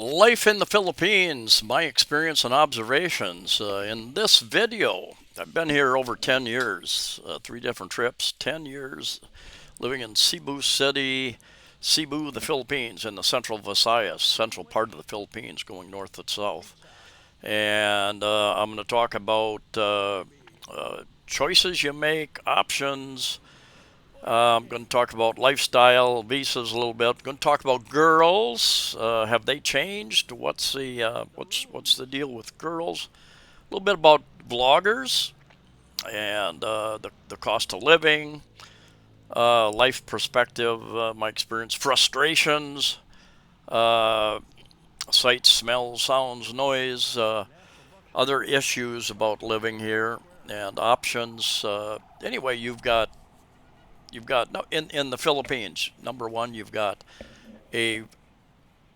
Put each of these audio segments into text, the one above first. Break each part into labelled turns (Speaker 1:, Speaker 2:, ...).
Speaker 1: Life in the Philippines, my experience and observations. In this video, I've been here over 10 years, 3 different trips, 10 years living in Cebu City, Cebu, the Philippines, in the central Visayas, central part of the Philippines, going north and south. And I'm going to talk about choices you make, options. I'm going to talk about lifestyle, visas a little bit. I'm going to talk about girls. Have they changed? What's the deal with girls? A little bit about vloggers and the cost of living, life perspective, my experience, frustrations, uh, sights, smells, sounds, noise, other issues about living here, and options. Anyway, you've got no, in the Philippines. Number one, you've got a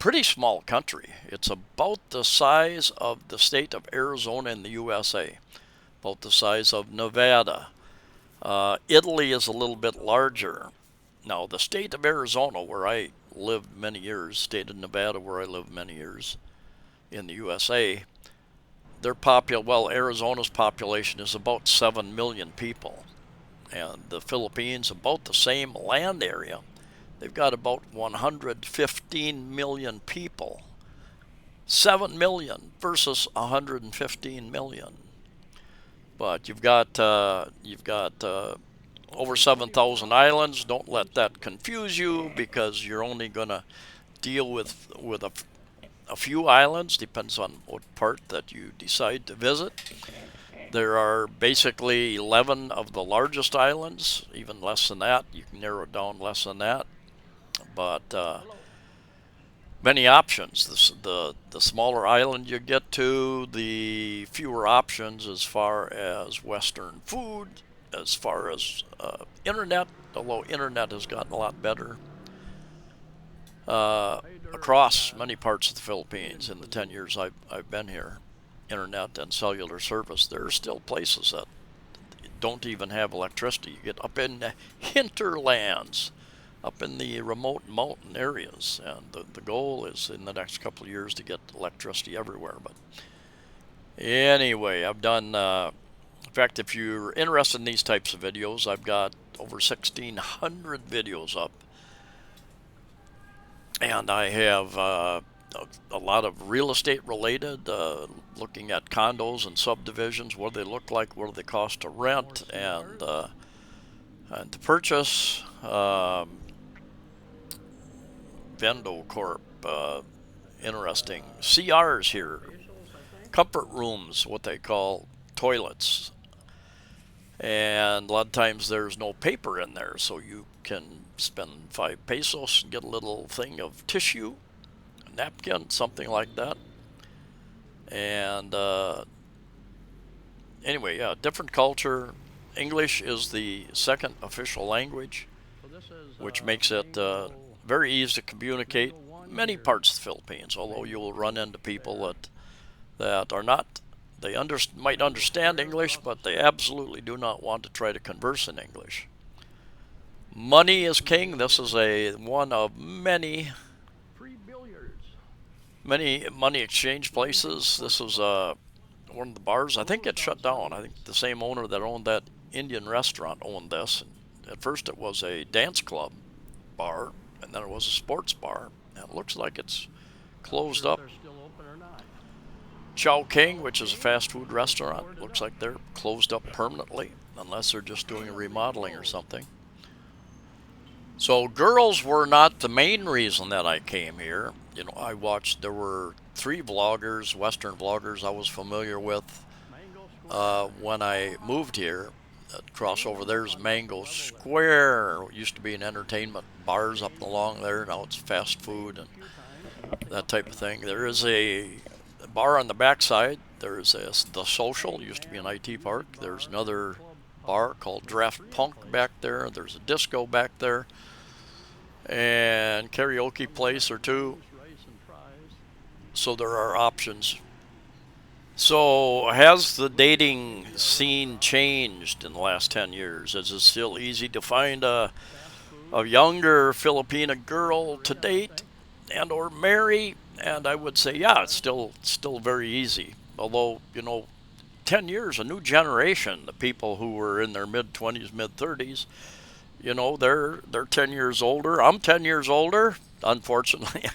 Speaker 1: pretty small country. It's about the size of the state of Arizona in the USA, about the size of Nevada. Italy is a little bit larger. Now, the state of Arizona, where I lived many years, state of Nevada, where I lived many years in the USA, Arizona's population is about 7 million people. And the Philippines, about the same land area, they've got about 115 million people. 7 million versus 115 million. But you've got over 7,000 islands. Don't let that confuse you because you're only going to deal with a few islands. Depends on what part that you decide to visit. There are basically 11 of the largest islands, even less than that. You can narrow it down less than that. But many options. The smaller island you get to, the fewer options as far as Western food, as far as internet, although internet has gotten a lot better uh, across many parts of the Philippines in the 10 years I've been here. Internet and cellular service, there are still places that don't even have electricity. You get up in the hinterlands, up in the remote mountain areas, and the goal is in the next couple of years to get electricity everywhere. But anyway, I've done, in fact, if you're interested in these types of videos, I've got over 1,600 videos up, and I have a lot of real estate related, looking at condos and subdivisions, what do they look like, what do they cost to rent and to purchase. Vendo Corp, interesting. CRs here, comfort rooms, what they call toilets. And a lot of times there's no paper in there, so you can spend 5 pesos and get a little thing of tissue, a napkin, something like that. And anyway, yeah, different culture. English is the second official language, which makes it very easy to communicate many parts of the Philippines, although you will run into people that are not, might understand English, but they absolutely do not want to try to converse in English. Money is king. This is one of many money exchange places. This is one of the bars. I think it shut down. I think the same owner that owned that Indian restaurant owned this. At first, it was a dance club bar, and then it was a sports bar. And it looks like it's closed up. Chow King, which is a fast food restaurant, looks like they're closed up permanently, unless they're just doing a remodeling or something. So girls were not the main reason that I came here. I watched, there were 3 vloggers, Western vloggers I was familiar with when I moved here. Cross over there's Mango Square. It used to be an entertainment bars up along there. Now it's fast food and that type of thing. There is a bar on the backside. There's the Social. Used to be an IT park. There's another bar called Draft Punk back there. There's a disco back there, and karaoke place or two. So there are options. So has the dating scene changed in the last 10 years? Is it still easy to find a younger Filipina girl to date and or marry? And I would say, yeah, it's still very easy. Although, 10 years, a new generation, the people who were in their mid 20s, mid 30s, they're 10 years older. I'm 10 years older, unfortunately.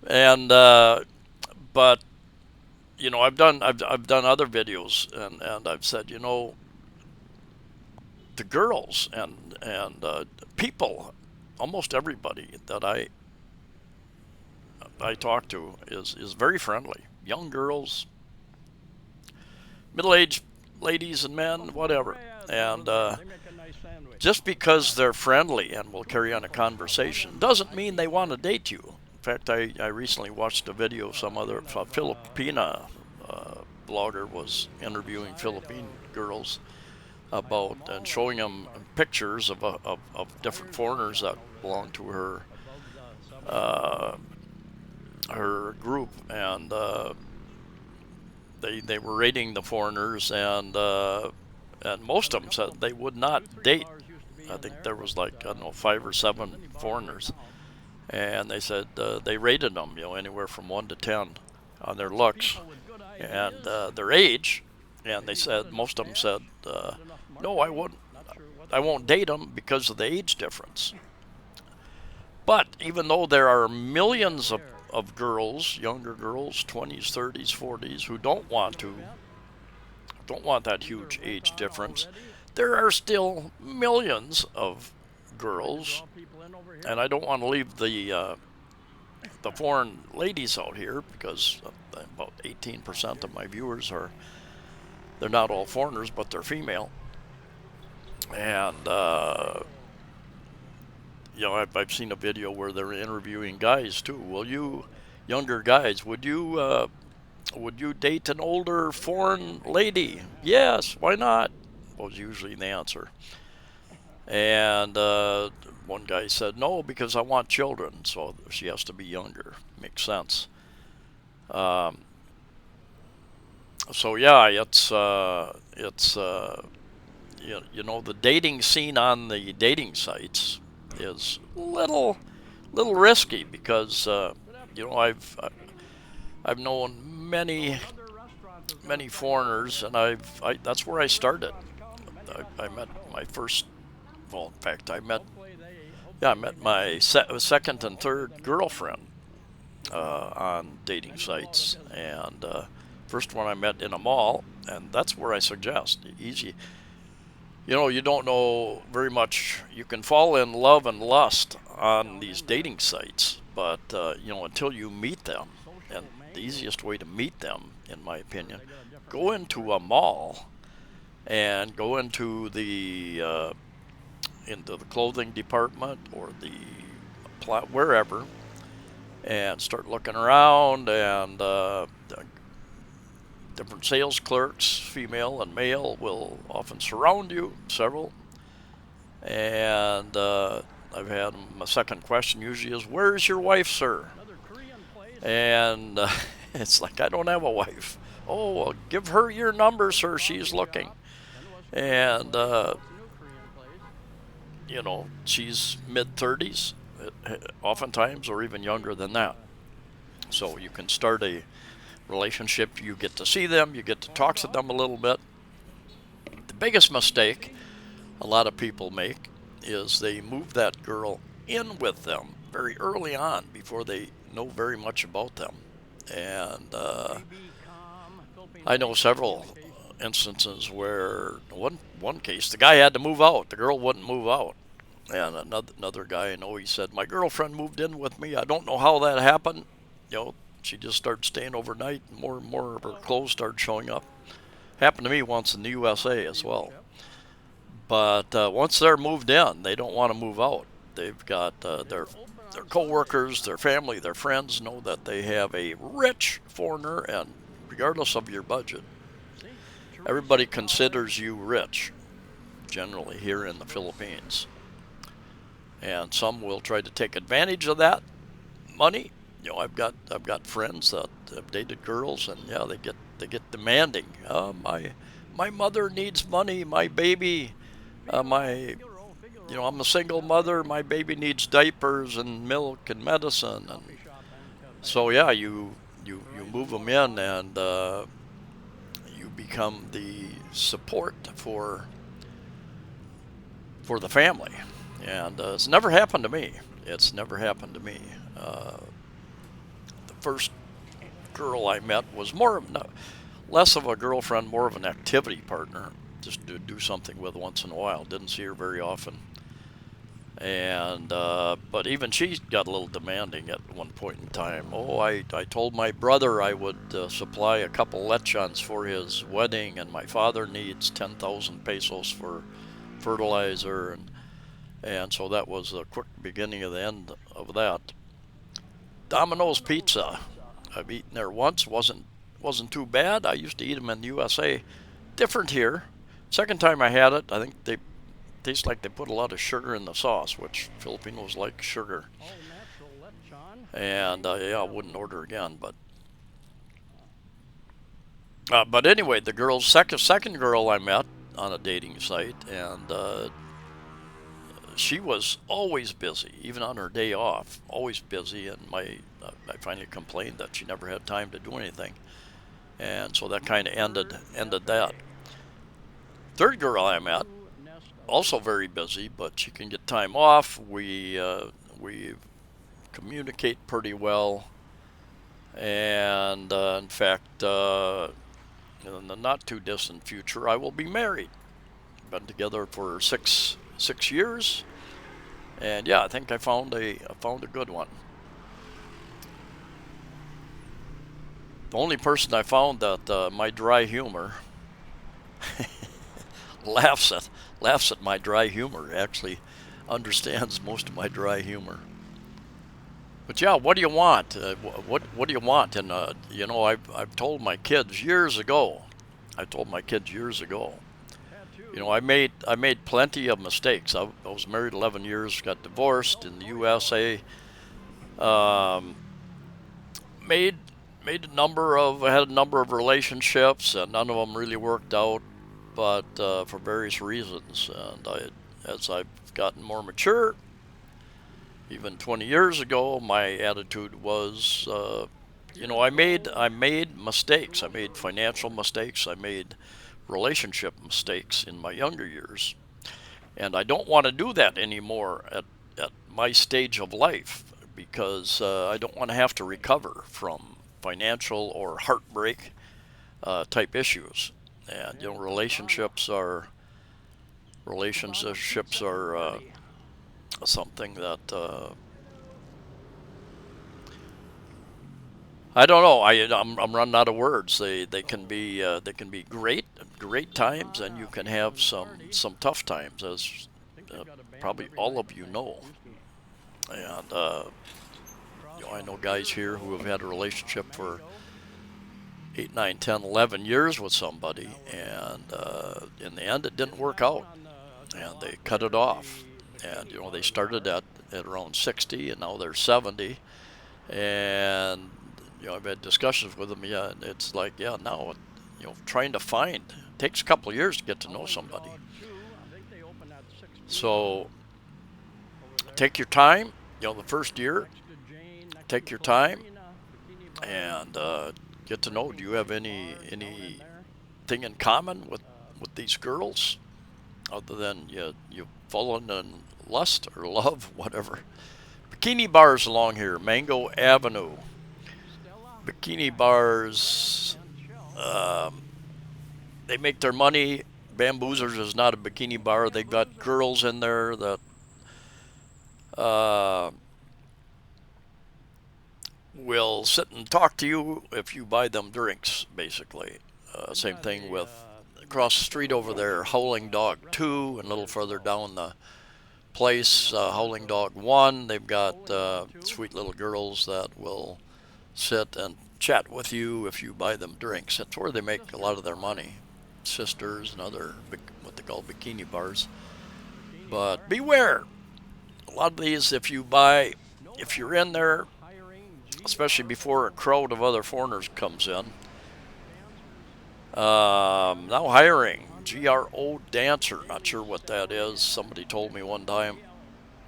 Speaker 1: And but I've done other videos, and I've said, the girls and people, almost everybody that I talk to is very friendly. Young girls, middle-aged ladies and men, whatever. And just because they're friendly and will carry on a conversation doesn't mean they want to date you. In fact, I recently watched a video of some Filipina blogger was interviewing Philippine girls about and showing them pictures of different foreigners that belong to uh, her group, and they were rating the foreigners, and most of them said they would not date. I think there was like, I don't know, 5 or 7 foreigners, and they said they rated them, anywhere from 1 to 10 on their looks and their age, and they said most of them said, no, I won't date them because of the age difference. But even though there are millions of girls, younger girls, 20s, 30s, 40s, who don't want that huge age difference, there are still millions of girls, and I don't want to leave the foreign ladies out here, because about 18% of my viewers they're not all foreigners, but they're female. And I've seen a video where they're interviewing guys too. Younger guys, would you date an older foreign lady? Yes, why not? Was usually the answer. And one guy said, no, because I want children, so she has to be younger. Makes sense. Um, so yeah, the dating scene on the dating sites is little risky, because I've known many foreigners, and that's where I started. I met my first, well, in fact, I met my second and third girlfriend on dating sites, and first one I met in a mall, and that's where I suggest easy. You don't know very much. You can fall in love and lust on these dating sites, but until you meet them, and the easiest way to meet them, in my opinion, go into a mall and go into the clothing department or the wherever, and start looking around, and different sales clerks, female and male, will often surround you, several. And I've had my second question usually is, where's your wife, sir? And it's like, I don't have a wife. Oh, well, give her your number, sir, she's looking. And she's mid-30s oftentimes, or even younger than that. So you can start a relationship. You get to see them, you get to talk to them a little bit. The biggest mistake a lot of people make is they move that girl in with them very early on, before they know very much about them. And I know several instances where one case, the guy had to move out, the girl wouldn't move out. And another guy I know, he said, my girlfriend moved in with me, I don't know how that happened. She just started staying overnight, and more of her clothes started showing up. Happened to me once in the USA as well. But once they're moved in, they don't want to move out. They've got their co-workers, their family, their friends know that they have a rich foreigner, and regardless of your budget, everybody considers you rich, generally here in the Philippines. And some will try to take advantage of that money. I've got friends that have dated girls, and yeah, they get demanding. My mother needs money. My baby, I'm a single mother. My baby needs diapers and milk and medicine. And So yeah, you move them in, and you become the support for the family. And it's never happened to me. It's never happened to me. Uh, the first girl I met was more no, less of a girlfriend, more of an activity partner, just to do something with once in a while. Didn't see her very often. And but even she got a little demanding at one point in time. Oh, I told my brother I would supply a couple lechons for his wedding, and my father needs 10,000 pesos for fertilizer, and so that was a quick beginning of the end of that. Domino's Pizza, I've eaten there once. Wasn't too bad. I used to eat them in the USA. Different here. Second time I had it, I think they taste like they put a lot of sugar in the sauce, which Filipinos like sugar. And yeah, I wouldn't order again. But anyway, the girl's second girl I met on a dating site, and she was always busy, even on her day off, always busy. And I finally complained that she never had time to do anything, and so that kind of ended that. Third girl I met, also very busy, but she can get time off. We communicate pretty well, and in fact, in the not too distant future, I will be married. Been together for six years, and yeah, I think I found a good one. The only person I found that my dry humor laughs at laughs at my dry humor. Actually, understands most of my dry humor. But yeah, what do you want? What do you want? And I've told my kids years ago. I told my kids years ago. I made plenty of mistakes. I was married 11 years, got divorced in the USA. Um, made made a number of had a number of relationships, and none of them really worked out, but for various reasons. And as I've gotten more mature, even 20 years ago, my attitude was, I made mistakes. I made financial mistakes. I made relationship mistakes in my younger years, and I don't want to do that anymore at my stage of life, because I don't want to have to recover from financial or heartbreak type issues. And relationships are something that I don't know. I'm running out of words. They can be great times, and you can have some tough times, as uh, probably all of you know. And I know guys here who have had a relationship for 8, 9, 10, 11 years with somebody, and in the end, it didn't work out, and they cut it off. And they started at around 60, and now they're 70, and I've had discussions with them. Yeah, and it's like, yeah, now trying to find takes a couple of years to get to know somebody. So take your time. The first year, take your time and get to know. Do you have anything in common with these girls, other than you've fallen in lust or love, whatever? Bikini bars along here, Mango Avenue. Bikini bars, um, they make their money. Bamboozers is not a bikini bar. They got girls in there that uh, will sit and talk to you if you buy them drinks, basically. Same thing with across the street over there, Howling Dog 2, and a little further down the place, Howling Dog 1. They've got sweet little girls that will sit and chat with you if you buy them drinks. That's where they make a lot of their money. Sisters and other what they call bikini bars. But beware. A lot of these, if you're in there, especially before a crowd of other foreigners comes in, now hiring GRO dancer. Not sure what that is. Somebody told me one time.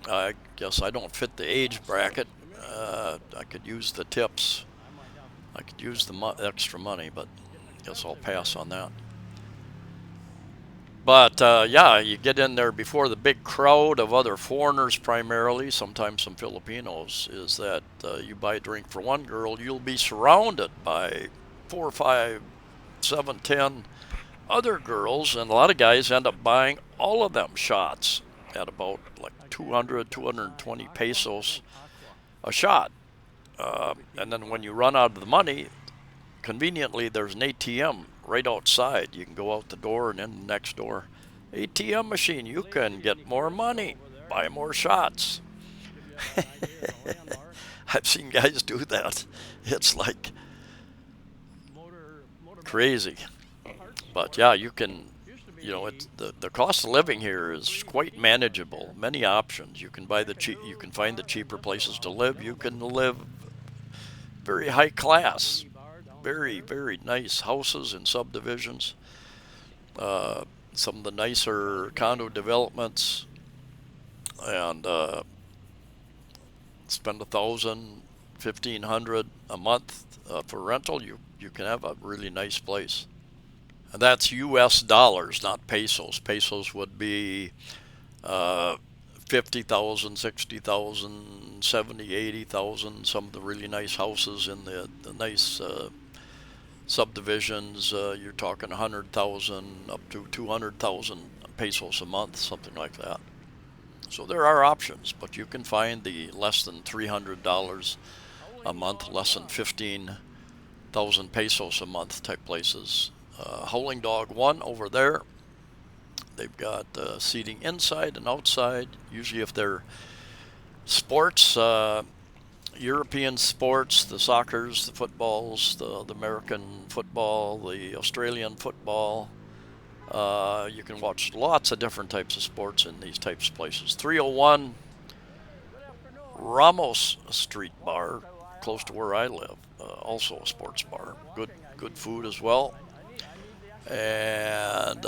Speaker 1: I guess I don't fit the age bracket. I could use the tips. I could use the extra money, but guess I'll pass on that. But yeah, you get in there before the big crowd of other foreigners, primarily, sometimes some Filipinos, is that you buy a drink for one girl, you'll be surrounded by 4, 5, 7, 10 other girls, and a lot of guys end up buying all of them shots at about like 200, 220 pesos a shot. And then when you run out of the money, conveniently there's an ATM right outside. You can go out the door and in the next door ATM machine. You can get more money, buy more shots. I've seen guys do that. It's like crazy. But yeah, you can, it's the cost of living here is quite manageable. Many options. You can buy the cheap. You can find the cheaper places to live. You can live very high class, very very nice houses and subdivisions. Some of the nicer condo developments, and spend 1,000, 1,500 a month for rental. You can have a really nice place. And that's U.S. dollars, not pesos. Pesos would be 50,000, 60,000, 70, 80,000. Some of the really nice houses in the nice subdivisions, you're talking 100,000 up to 200,000 pesos a month, something like that. So there are options, but you can find the less than $300 a month, less than 15,000 pesos a month type places. Howling Dog 1 over there, they've got seating inside and outside. Usually if they're sports, European sports, the soccers, the footballs, the American football, the Australian football. You can watch lots of different types of sports in these types of places. 301 Ramos Street Bar, close to where I live, also a sports bar. Good food as well. And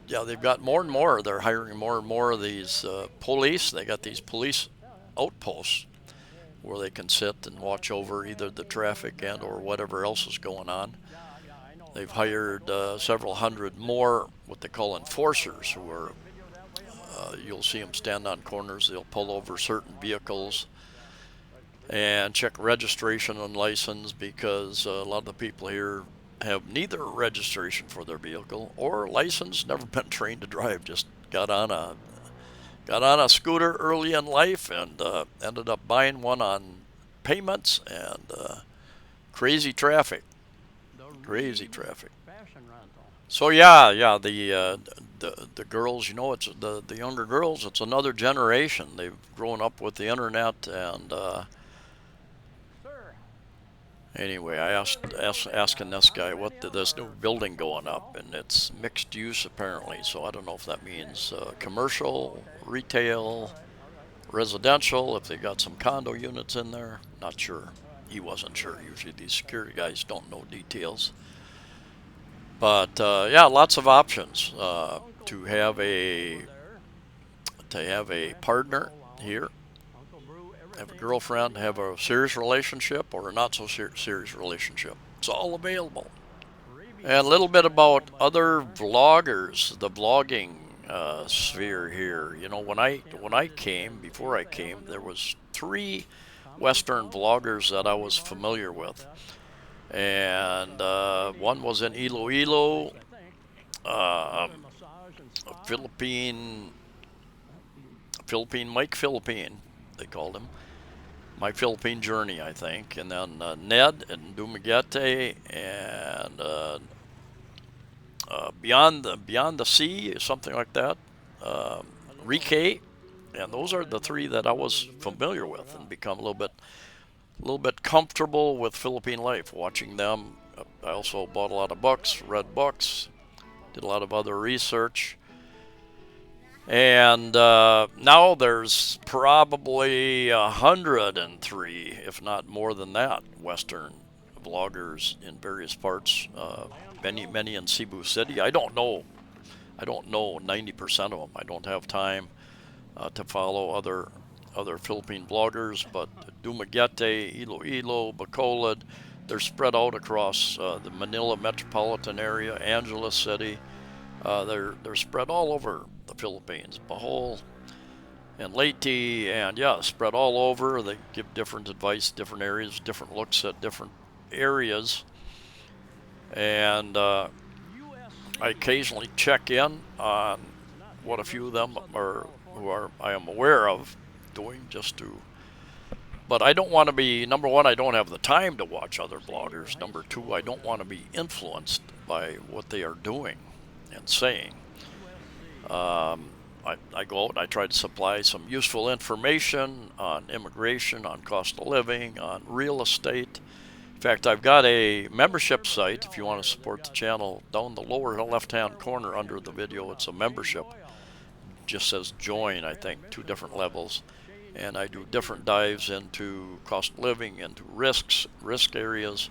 Speaker 1: yeah, they've got more and more. They're hiring more and more of these police. They got these police outposts where they can sit and watch over either the traffic and or whatever else is going on. They've hired several hundred more what they call enforcers, who are you'll see them stand on corners. They'll pull over certain vehicles and check registration and license, because a lot of the people here have neither registration for their vehicle or license, never been trained to drive, just got on a scooter early in life and ended up buying one on payments, and crazy traffic. So yeah, the girls, it's the younger girls. It's another generation. They've grown up with the internet, and anyway, I asking this guy what this new building going up, and it's mixed use apparently. So I don't know if that means commercial, retail, residential. If they got some condo units in there, not sure. He wasn't sure. Usually these security guys don't know details. But yeah, lots of options to have a partner here, have a girlfriend, have a serious relationship or a not so serious relationship. It's all available. And a little bit about other vloggers, the vlogging sphere here. Before I came, there was 3 Western vloggers that I was familiar with. And one was in Iloilo, Philippine Mike Philippine, they called him. My Philippine Journey, I think. And then Ned and Dumaguete, and Beyond the Sea, something like that. Rike, and those are the 3 that I was familiar with and become a little bit comfortable with Philippine life, watching them. I also bought a lot of books, read books, did a lot of other research. And now there's probably 103, if not more than that, Western vloggers in various parts. Many in Cebu City. I don't know 90% of them. I don't have time to follow other other Philippine bloggers, but Dumaguete, Iloilo, Bacolod, they're spread out across the Manila metropolitan area, Angeles City. They're spread all over the Philippines, Bohol and Leyte, and yeah, spread all over. They give different advice, different areas, different looks at different areas, and I occasionally check in on what a few of them are who are I am aware of doing just to. But I don't want to be, number one, I don't have the time to watch other bloggers. Number two, I don't want to be influenced by what they are doing and saying. I go out and I try to supply some useful information on immigration, on cost of living, on real estate. In fact, I've got a membership site. If you want to support the channel, down the lower left-hand corner under the video, it's a membership. It just says join, I think, 2 different levels. And I do different dives into cost of living, into risk areas,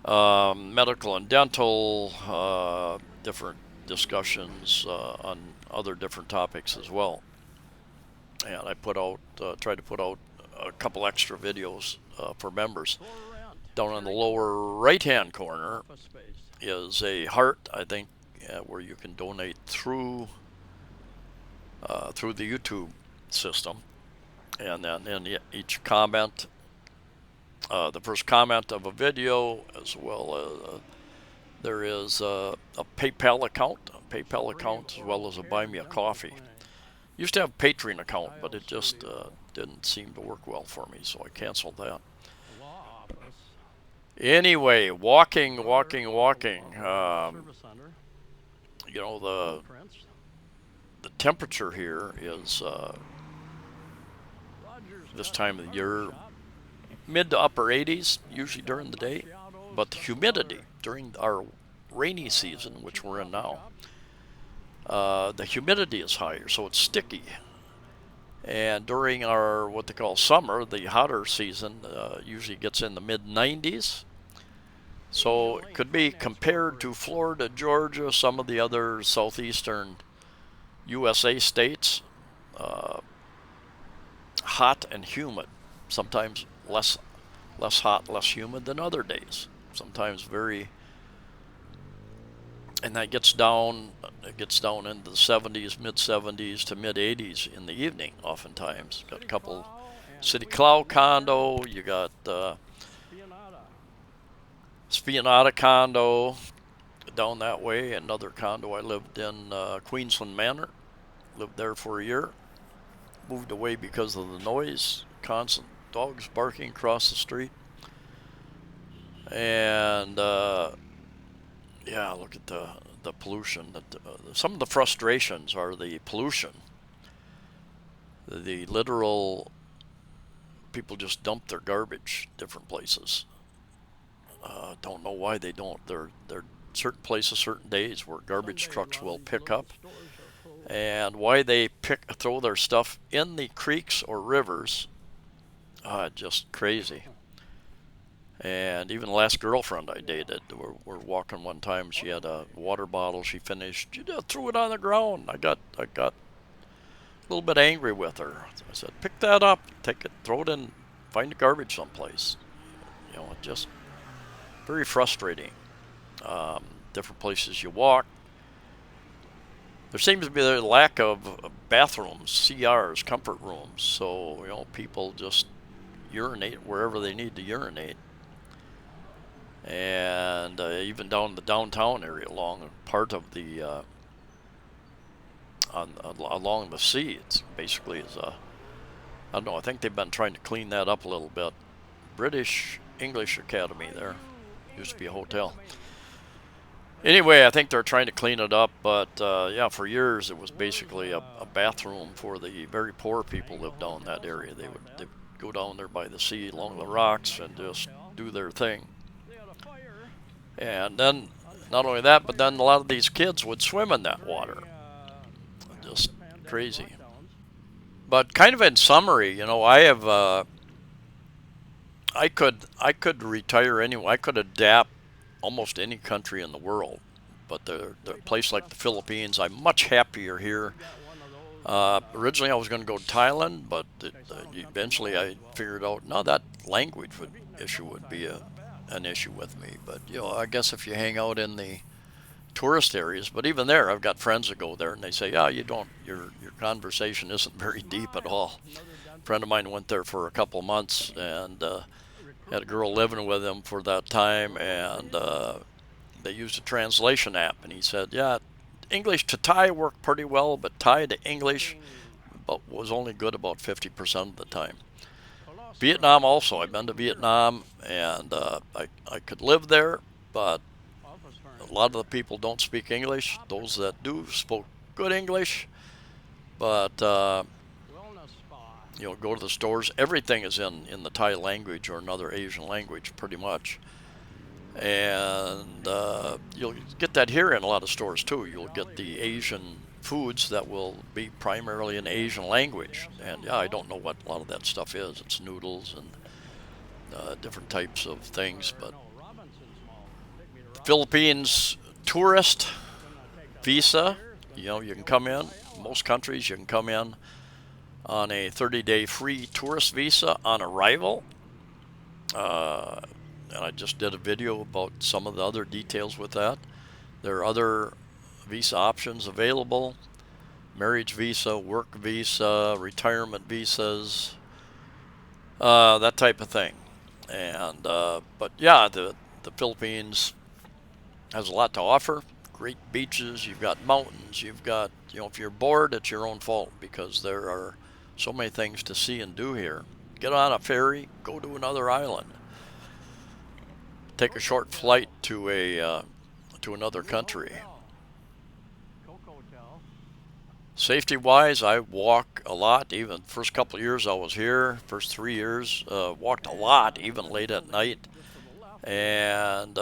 Speaker 1: medical and dental, different discussions on other different topics as well. And I try to put out a couple extra videos for members. Down in the lower right-hand corner is a heart, I think, where you can donate through the YouTube system. And then in each comment, the first comment of a video, as well as there is a PayPal account, as well as a Buy Me a Coffee. Used to have a Patreon account, but it just didn't seem to work well for me, so I canceled that. Anyway, walking. You know, the temperature here is this time of the year mid to upper 80s, usually during the day, but the humidity during our rainy season, which we're in now, the humidity is higher, so it's sticky. And during our what they call summer, the hotter season, usually gets in the mid 90s. So it could be compared to Florida, Georgia, some of the other southeastern USA states, hot and humid. Sometimes less hot, less humid than other days. Sometimes and that gets down into the 70s, mid 70s to mid 80s in the evening. Oftentimes, got a couple City Cloud condo. You got Spianata condo down that way. Another condo I lived in, Queensland Manor. Lived there for a year. Moved away because of the noise, constant dogs barking across the street. And yeah, look at the pollution. Some of the frustrations are the pollution. The literal people just dump their garbage different places. Don't know why they don't. There are certain places, certain days where garbage trucks will pick up, and why they throw their stuff in the creeks or rivers, just crazy. And even the last girlfriend I dated, we're walking one time. She had a water bottle. She finished. She just threw it on the ground. I got a little bit angry with her. I said, "Pick that up, take it, throw it in, find the garbage someplace." You know, it just very frustrating. Different places you walk. There seems to be a lack of bathrooms, CRs, comfort rooms. So, you know, people just urinate wherever they need to urinate. And even down the downtown area, along part of the along the sea, it's basically I don't know. I think they've been trying to clean that up a little bit. British English Academy there used to be a hotel. Anyway, I think they're trying to clean it up, but yeah, for years it was basically a bathroom for the very poor people who lived down that area. They would go down there by the sea, along the rocks, and just do their thing. And then, not only that, but then a lot of these kids would swim in that water. Just crazy. But kind of in summary, you know, I have, I could retire anywhere. I could adapt almost any country in the world. But the place like the Philippines, I'm much happier here. Originally, I was going to go to Thailand, but eventually I figured out no, that issue would be an issue with me. But I guess if you hang out in the tourist areas, but even there, I've got friends that go there and they say, yeah, you don't, your conversation isn't very deep at all. A friend of mine went there for a couple of months and had a girl living with him for that time, and they used a translation app, and he said, yeah, English to Thai worked pretty well, but Thai to English was only good about 50% of the time. Vietnam also, I've been to Vietnam, and I could live there, but a lot of the people don't speak English. Those that do spoke good English, but go to the stores. Everything is in the Thai language or another Asian language, pretty much. And you'll get that here in a lot of stores too. You'll get the Asian foods that will be primarily in Asian language. And yeah, I don't know what a lot of that stuff is. It's noodles and different types of things. But the Philippines tourist visa, you can come in. Most countries you can come in on a 30-day free tourist visa on arrival. And I just did a video about some of the other details with that. There are other visa options available: marriage visa, work visa, retirement visas, that type of thing. And but yeah, the Philippines has a lot to offer. Great beaches. You've got mountains. You've got if you're bored, it's your own fault because there are so many things to see and do here. Get on a ferry, go to another island, take a short flight to another country. Safety wise, I walk a lot. Even first couple of years I was here, first 3 years, walked a lot, even late at night. And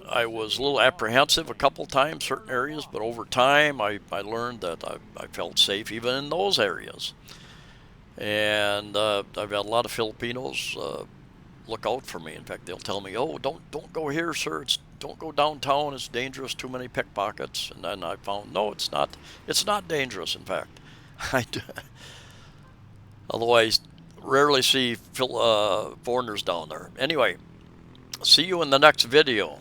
Speaker 1: I was a little apprehensive a couple times, certain areas, but over time I learned that I felt safe even in those areas. And I've had a lot of Filipinos look out for me. In fact, they'll tell me, "Oh, don't go here, sir. Don't go downtown. It's dangerous. Too many pickpockets." And then I found no, it's not. It's not dangerous. In fact, I do, although I rarely see foreigners down there. Anyway, see you in the next video.